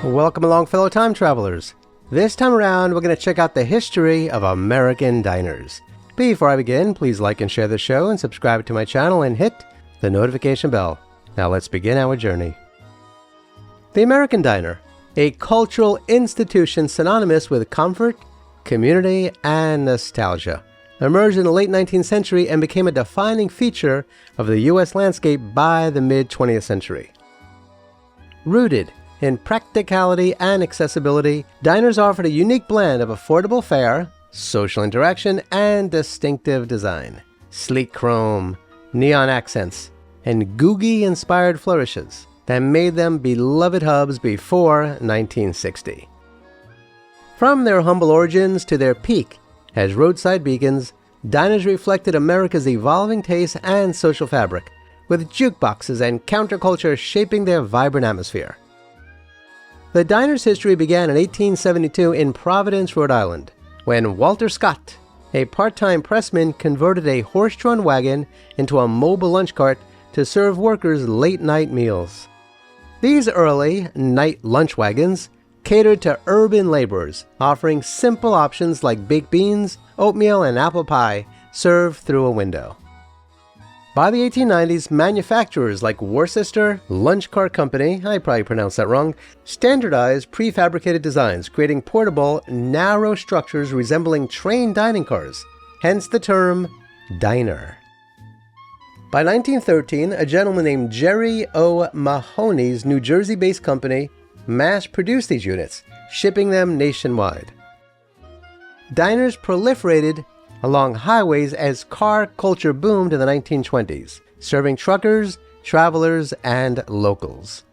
Welcome along, fellow time travelers. This time around, we're going to check out the history of American diners. Before I begin, please like and share the show and subscribe to my channel and hit the notification bell. Now let's begin our journey. The American diner, a cultural institution synonymous with comfort, community, and nostalgia, emerged in the late 19th century and became a defining feature of the U.S. landscape by the mid-20th century. Rooted in practicality and accessibility, diners offered a unique blend of affordable fare, social interaction, and distinctive design. Sleek chrome, neon accents, and Googie-inspired flourishes that made them beloved hubs before 1960. From their humble origins to their peak as roadside beacons, diners reflected America's evolving tastes and social fabric, with jukeboxes and counterculture shaping their vibrant atmosphere. The diner's history began in 1872 in Providence, Rhode Island, when Walter Scott, a part-time pressman, converted a horse-drawn wagon into a mobile lunch cart to serve workers late-night meals. These early night lunch wagons catered to urban laborers, offering simple options like baked beans, oatmeal, and apple pie served through a window. By the 1890s, manufacturers like Worcester Lunch Cart Company, I probably pronounced that wrong, standardized prefabricated designs, creating portable, narrow structures resembling train dining cars, hence the term diner. By 1913, a gentleman named Jerry O. Mahoney's New Jersey-based company mass-produced these units, shipping them nationwide. Diners proliferated along highways as car culture boomed in the 1920s, serving truckers, travelers, and locals.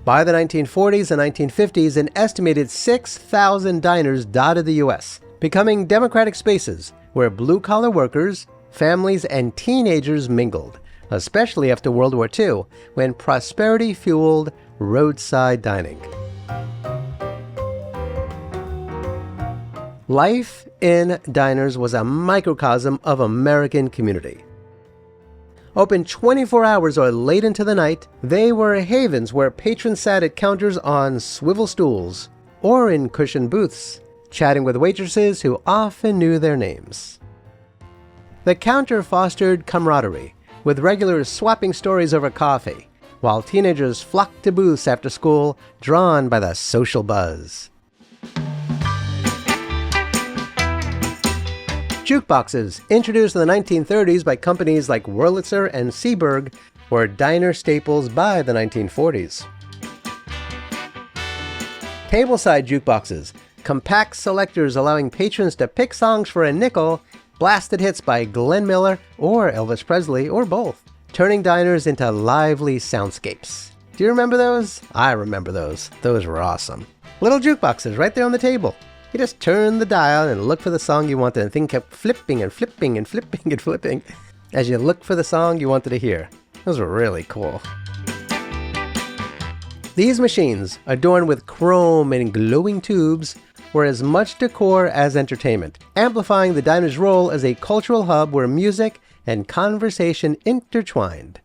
By the 1940s and 1950s, an estimated 6,000 diners dotted the U.S., becoming democratic spaces where blue-collar workers, families, and teenagers mingled, especially after World War II, when prosperity fueled roadside dining. Life in diners was a microcosm of American community. Open 24 hours or late into the night, they were havens where patrons sat at counters on swivel stools or in cushioned booths, chatting with waitresses who often knew their names. The counter fostered camaraderie, with regulars swapping stories over coffee, while teenagers flocked to booths after school, drawn by the social buzz. Jukeboxes, introduced in the 1930s by companies like Wurlitzer and Seeburg, were diner staples by the 1940s. Tableside jukeboxes, compact selectors allowing patrons to pick songs for a nickel, blasted hits by Glenn Miller or Elvis Presley, or both, turning diners into lively soundscapes. Do you remember those? I remember those. Those were awesome. Little jukeboxes right there on the table. You just turn the dial and look for the song you wanted, and the thing kept flipping and flipping and flipping and flipping as you looked for the song you wanted to hear. Those were really cool. These machines, adorned with chrome and glowing tubes, were as much decor as entertainment, amplifying the diner's role as a cultural hub where music and conversation intertwined.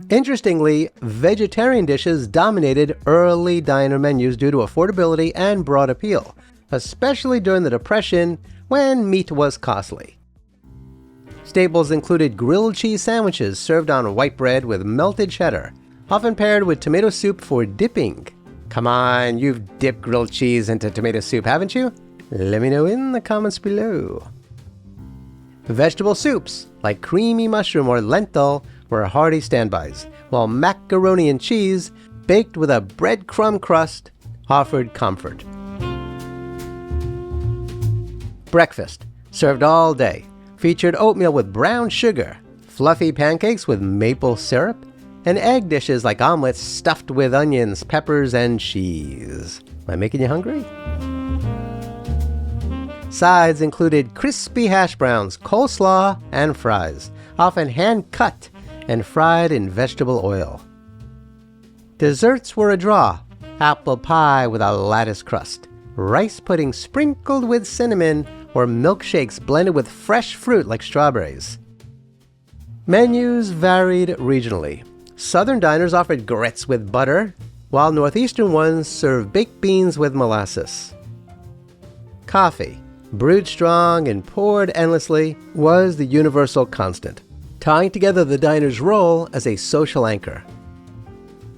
Interestingly, vegetarian dishes dominated early diner menus due to affordability and broad appeal, especially during the Depression when meat was costly. Staples included grilled cheese sandwiches served on white bread with melted cheddar, often paired with tomato soup for dipping. Come on, you've dipped grilled cheese into tomato soup, haven't you? Let me know in the comments below. Vegetable soups, like creamy mushroom or lentil, were hearty standbys, while macaroni and cheese, baked with a breadcrumb crust, offered comfort. Breakfast, served all day, featured oatmeal with brown sugar, fluffy pancakes with maple syrup, and egg dishes like omelets stuffed with onions, peppers, and cheese. Am I making you hungry? Sides included crispy hash browns, coleslaw, and fries, often hand-cut and fried in vegetable oil. Desserts were a draw: apple pie with a lattice crust, rice pudding sprinkled with cinnamon, or milkshakes blended with fresh fruit like strawberries. Menus varied regionally. Southern diners offered grits with butter, while northeastern ones served baked beans with molasses. Coffee, brewed strong and poured endlessly, was the universal constant, tying together the diner's role as a social anchor.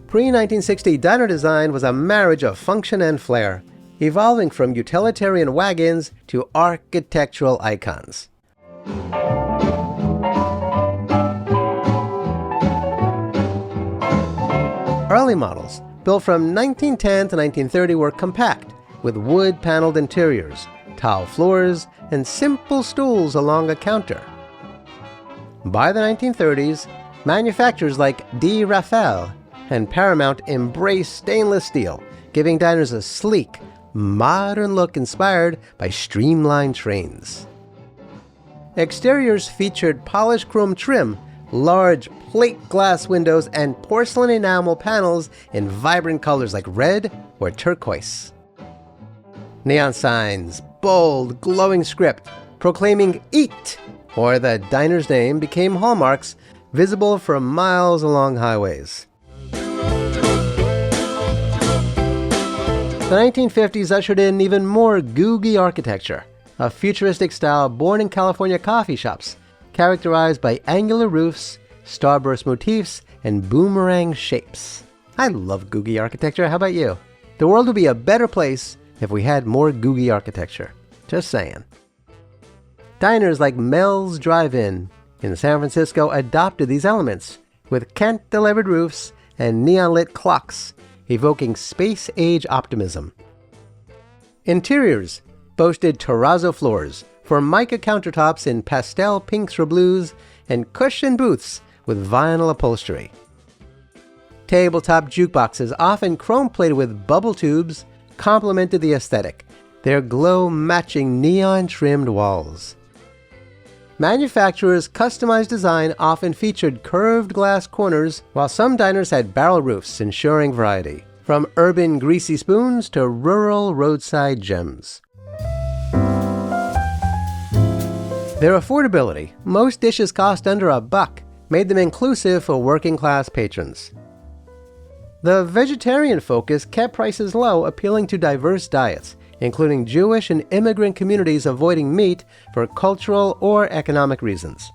Pre-1960 diner design was a marriage of function and flair, evolving from utilitarian wagons to architectural icons. Early models, built from 1910 to 1930, were compact, with wood-paneled interiors, tile floors, and simple stools along a counter. By the 1930s, manufacturers like D. Raphael and Paramount embraced stainless steel, giving diners a sleek, modern look inspired by streamlined trains. Exteriors featured polished chrome trim, large plate glass windows, and porcelain enamel panels in vibrant colors like red or turquoise. Neon signs, bold, glowing script proclaiming "Eat," or the diner's name, became hallmarks visible for miles along highways. The 1950s ushered in even more Googie architecture, a futuristic style born in California coffee shops, characterized by angular roofs, starburst motifs, and boomerang shapes. I love Googie architecture. How about you? The world would be a better place if we had more Googie architecture. Just saying. Diners like Mel's Drive-In in San Francisco adopted these elements, with cantilevered roofs and neon-lit clocks, evoking space-age optimism. Interiors boasted terrazzo floors, formica countertops in pastel pinks or blues, and cushioned booths with vinyl upholstery. Tabletop jukeboxes, often chrome-plated with bubble tubes, complemented the aesthetic, their glow matching neon-trimmed walls. Manufacturers' customized design often featured curved glass corners, while some diners had barrel roofs, ensuring variety, from urban greasy spoons to rural roadside gems. Their affordability, most dishes cost under $1, made them inclusive for working-class patrons. The vegetarian focus kept prices low, appealing to diverse diets, including Jewish and immigrant communities avoiding meat for cultural or economic reasons.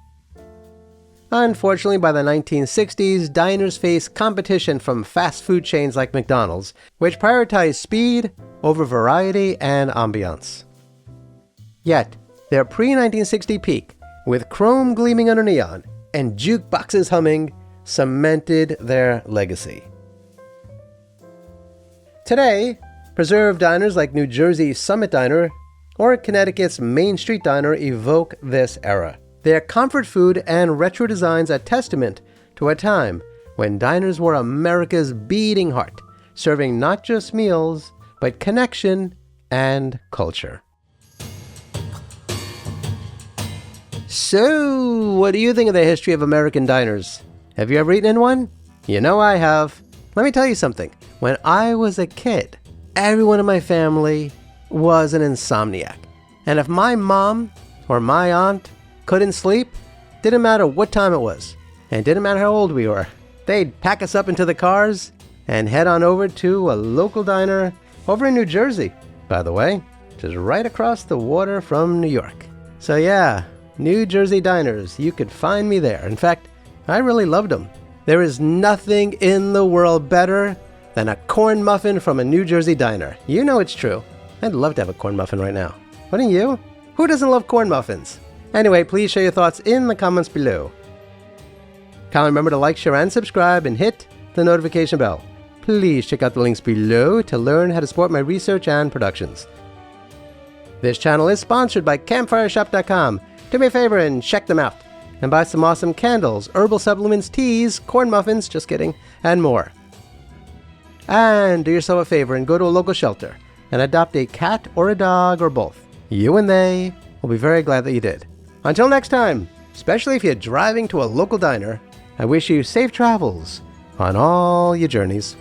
Unfortunately, by the 1960s, diners faced competition from fast food chains like McDonald's, which prioritized speed over variety and ambiance. Yet, their pre-1960 peak, with chrome gleaming under neon and jukeboxes humming, cemented their legacy. Today, preserved diners like New Jersey's Summit Diner or Connecticut's Main Street Diner evoke this era. Their comfort food and retro designs a testament to a time when diners were America's beating heart, serving not just meals, but connection and culture. So, what do you think of the history of American diners? Have you ever eaten in one? You know I have. Let me tell you something. When I was a kid, everyone in my family was an insomniac. And if my mom or my aunt couldn't sleep, didn't matter what time it was, and didn't matter how old we were, they'd pack us up into the cars and head on over to a local diner over in New Jersey, by the way, which is right across the water from New York. So yeah, New Jersey diners, you could find me there. In fact, I really loved them. There is nothing in the world better than a corn muffin from a New Jersey diner. You know it's true. I'd love to have a corn muffin right now. Wouldn't you? Who doesn't love corn muffins? Anyway, please share your thoughts in the comments below. Kindly remember to like, share, and subscribe, and hit the notification bell. Please check out the links below to learn how to support my research and productions. This channel is sponsored by CampfireShop.com. Do me a favor and check them out. And buy some awesome candles, herbal supplements, teas, corn muffins, just kidding, and more. And do yourself a favor and go to a local shelter and adopt a cat or a dog or both. You and they will be very glad that you did. Until next time, especially if you're driving to a local diner, I wish you safe travels on all your journeys.